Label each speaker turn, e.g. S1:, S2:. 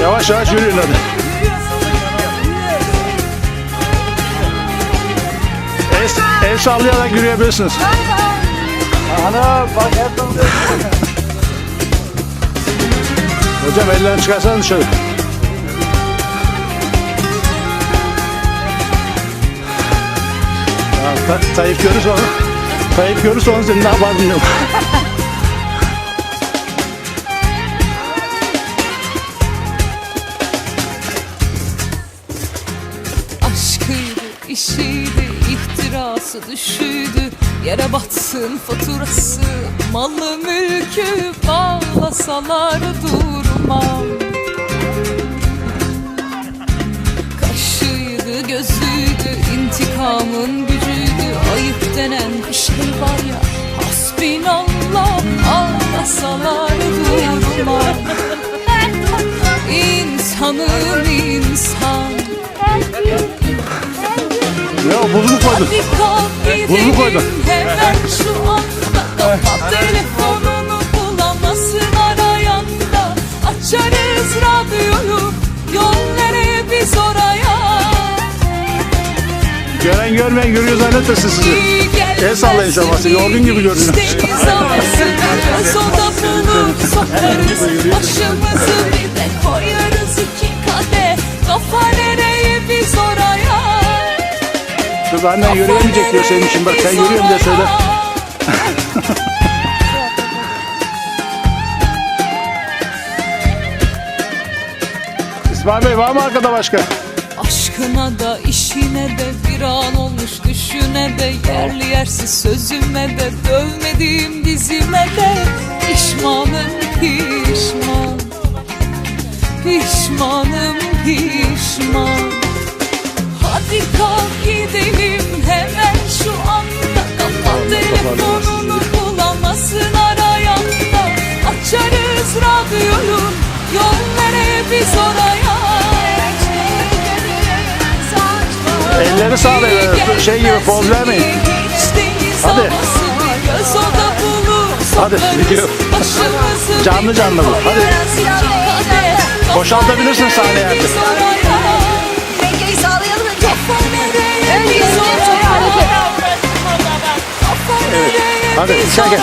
S1: Yavaş yavaş yürüyün hadi. El sallayarak yürüyebilirsiniz.
S2: Ana bak her zaman.
S1: Hocam ellerini çıkarsanız dışarı. Tayyip görürse onu. Tayyip görürse onu senin ne yapar bilmiyorum.
S3: Aşkıydı, işiydi, ihtirası düşüydü. Yere batsın faturası, malı mülkü bağlasalar durmam. Kaşıydı, gözüydü, intikamın gücüydü. Ayıp denen bir şey var ya, hasbinallah, ağlasalar durmam. İnsanım insan.
S1: Ne o, buz mu koydun? Buz mu koydun?
S3: Hemen şu anda kapat telefonunu, bulamasın arayan da. Açarız radyoyu, yol nereye biz oraya.
S1: Gören görmeyen görüyor zannetmesin sizi. El sallayın şaması, yorgun gibi görünüyor.
S3: Deniz havası, göz oda bulup sokarız. Başımızı bir de koyarız iki kadeh. Kafa nereye biz oraya.
S1: Kız annen yürüyemeyecek diyor senin için, bak sen yürüyorum diye söyle. İsmail Bey var mı arkada başka?
S3: Aşkına da işine de bir an olmuş düşüne de. Yerli yersiz sözüme de, dövmediğim dizime de. Pişmanım pişman, pişmanım pişman. Hadi kalk gidelim hemen şu anda. Kapat telefonunu, bulamasın arayan da. Açarız radyoyu, yol nereye biz oraya.
S1: Elleri sağlayın, şey gibi poz vermeyin. Hadi. Hadi gidiyor. Canlı canlı bu. Hadi. Boşaltabilirsin sahneye artık.
S4: Dengeyi sağlayalım önce.
S1: Evet. Hadi içeri gel.